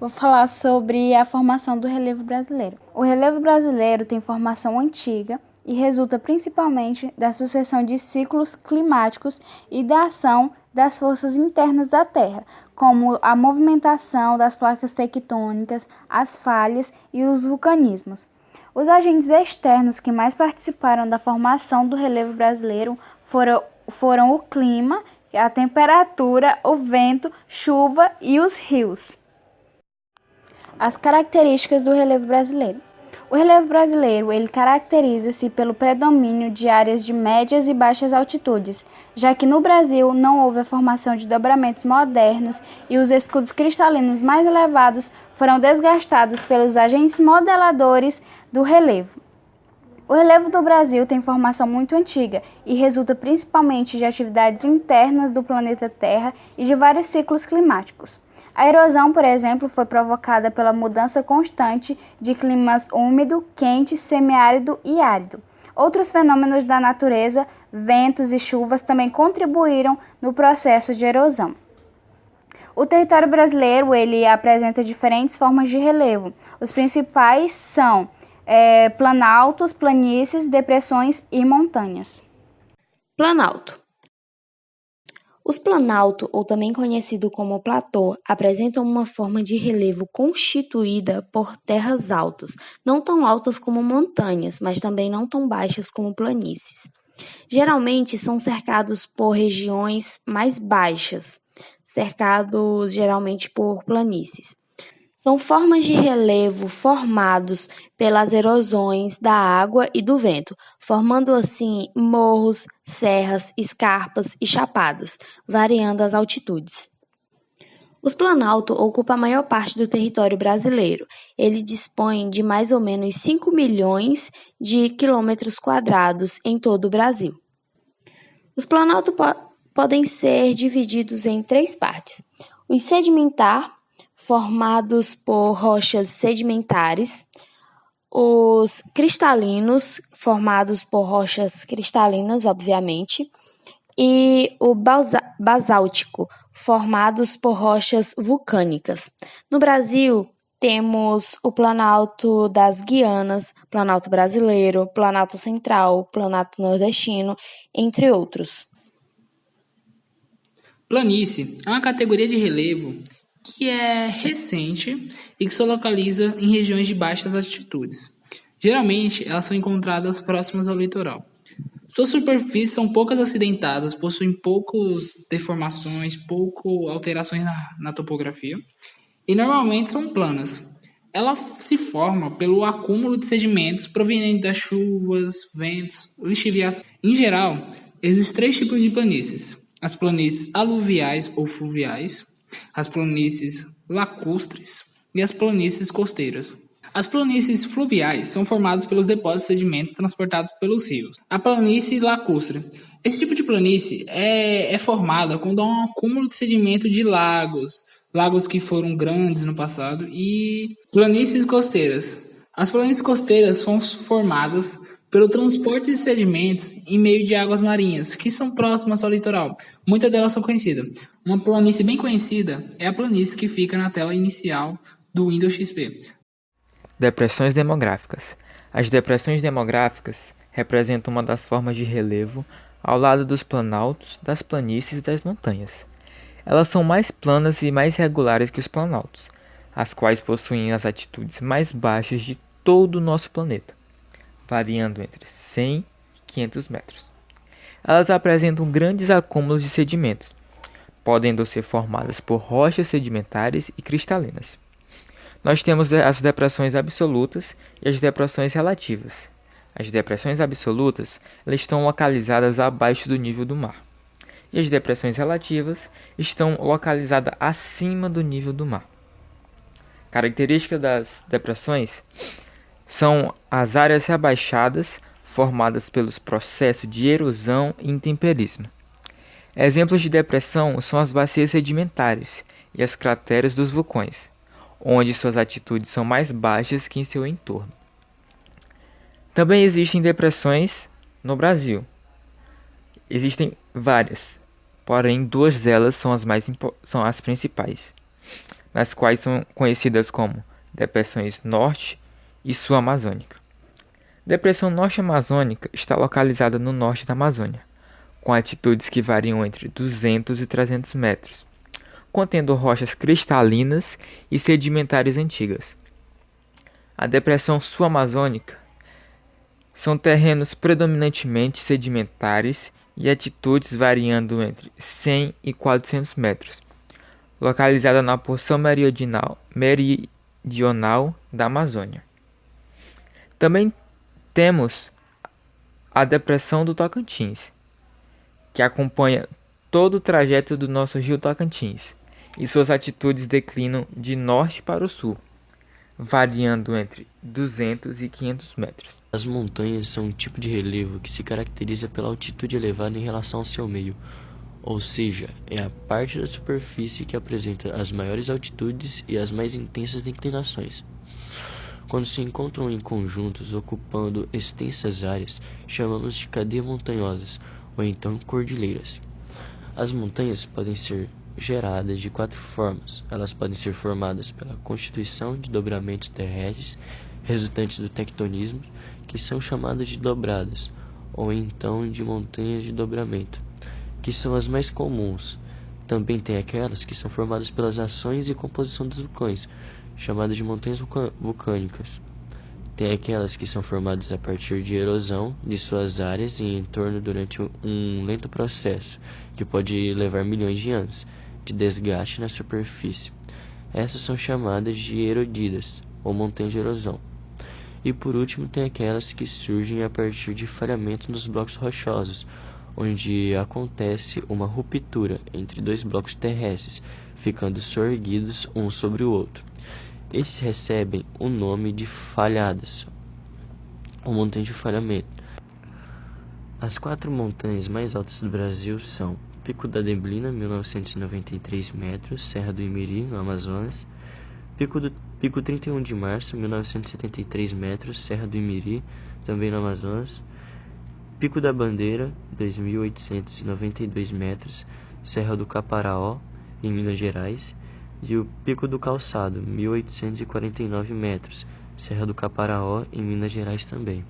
Vou falar sobre a formação do relevo brasileiro. O relevo brasileiro tem formação antiga e resulta principalmente da sucessão de ciclos climáticos e da ação das forças internas da Terra, como a movimentação das placas tectônicas, as falhas e os vulcanismos. Os agentes externos que mais participaram da formação do relevo brasileiro foram o clima, a temperatura, o vento, chuva e os rios. As características do relevo brasileiro. O relevo brasileiro ele caracteriza-se pelo predomínio de áreas de médias e baixas altitudes, já que no Brasil não houve a formação de dobramentos modernos e os escudos cristalinos mais elevados foram desgastados pelos agentes modeladores do relevo. O relevo do Brasil tem formação muito antiga e resulta principalmente de atividades internas do planeta Terra e de vários ciclos climáticos. A erosão, por exemplo, foi provocada pela mudança constante de climas úmido, quente, semiárido e árido. Outros fenômenos da natureza, ventos e chuvas também contribuíram no processo de erosão. O território brasileiro ele apresenta diferentes formas de relevo. Os principais são planaltos, planícies, depressões e montanhas. Planalto. Os planaltos, ou também conhecido como platô, apresentam uma forma de relevo constituída por terras altas, não tão altas como montanhas, mas também não tão baixas como planícies. Geralmente são cercados por regiões mais baixas, cercados geralmente por planícies. São formas de relevo formados pelas erosões da água e do vento, formando assim morros, serras, escarpas e chapadas, variando as altitudes. Os planaltos ocupam a maior parte do território brasileiro. Ele dispõe de mais ou menos 5 milhões de quilômetros quadrados em todo o Brasil. Os planaltos podem ser divididos em 3 partes. Os sedimentares, formados por rochas sedimentares, os cristalinos, formados por rochas cristalinas, obviamente, e o basáltico, formados por rochas vulcânicas. No Brasil, temos o Planalto das Guianas, Planalto Brasileiro, Planalto Central, Planalto Nordestino, entre outros. Planície é uma categoria de relevo que é recente e que se localiza em regiões de baixas altitudes. Geralmente, elas são encontradas próximas ao litoral. Suas superfícies são poucas acidentadas, possuem poucas deformações, pouco alterações na topografia e normalmente são planas. Ela se forma pelo acúmulo de sedimentos provenientes das chuvas, ventos, lixiviação. Em geral, existem 3 tipos de planícies: as planícies aluviais ou fluviais, as planícies lacustres e as planícies costeiras. As planícies fluviais são formadas pelos depósitos de sedimentos transportados pelos rios. A planície lacustre. Esse tipo de planície é formada quando há um acúmulo de sedimento de lagos que foram grandes no passado, e planícies costeiras. As planícies costeiras são formadas pelo transporte de sedimentos em meio de águas marinhas, que são próximas ao litoral. Muitas delas são conhecidas. Uma planície bem conhecida é a planície que fica na tela inicial do Windows XP. Depressões demográficas. As depressões demográficas representam uma das formas de relevo ao lado dos planaltos, das planícies e das montanhas. Elas são mais planas e mais regulares que os planaltos, as quais possuem as altitudes mais baixas de todo o nosso planeta, variando entre 100 e 500 metros. Elas apresentam grandes acúmulos de sedimentos, podendo ser formadas por rochas sedimentares e cristalinas. Nós temos as depressões absolutas e as depressões relativas. As depressões absolutas elas estão localizadas abaixo do nível do mar, e as depressões relativas estão localizadas acima do nível do mar. Características das depressões são as áreas rebaixadas formadas pelos processos de erosão e intemperismo. Exemplos de depressão são as bacias sedimentares e as crateras dos vulcões, onde suas altitudes são mais baixas que em seu entorno. Também existem depressões no Brasil. Existem várias, porém 2 delas são as principais. nas quais são conhecidas como Depressões Norte e Sul Amazônica. Depressão Norte Amazônica está localizada no norte da Amazônia, com altitudes que variam entre 200 e 300 metros, contendo rochas cristalinas e sedimentares antigas. A Depressão Sul-Amazônica são terrenos predominantemente sedimentares e altitudes variando entre 100 e 400 metros, localizada na porção meridional da Amazônia. Também temos a Depressão do Tocantins, que acompanha todo o trajeto do nosso rio Tocantins, e suas altitudes declinam de norte para o sul, variando entre 200 e 500 metros. As montanhas são um tipo de relevo que se caracteriza pela altitude elevada em relação ao seu meio, ou seja, é a parte da superfície que apresenta as maiores altitudes e as mais intensas inclinações. Quando se encontram em conjuntos ocupando extensas áreas, chamamos de cadeias montanhosas ou então cordilheiras. As montanhas podem ser geradas de 4 formas. Elas podem ser formadas pela constituição de dobramentos terrestres resultantes do tectonismo, que são chamadas de dobradas, ou então de montanhas de dobramento, que são as mais comuns. Também tem aquelas que são formadas pelas ações e composição dos vulcões, chamadas de montanhas vulcânicas. Tem aquelas que são formadas a partir de erosão de suas áreas e entorno durante um lento processo, que pode levar milhões de anos, de desgaste na superfície. Essas são chamadas de erodidas, ou montanhas de erosão. E por último tem aquelas que surgem a partir de falhamento nos blocos rochosos, onde acontece uma ruptura entre 2 blocos terrestres, ficando soerguidos um sobre o outro. Esses recebem o nome de falhadas, ou montanhas de falhamento. As 4 montanhas mais altas do Brasil são Pico da Neblina, 1993 metros, Serra do Imiri, no Amazonas; Pico 31 de Março, 1973 metros, Serra do Imiri, também no Amazonas; Pico da Bandeira, 2.892 metros, Serra do Caparaó, em Minas Gerais; e o Pico do Calçado, 1.849 metros, Serra do Caparaó, em Minas Gerais também.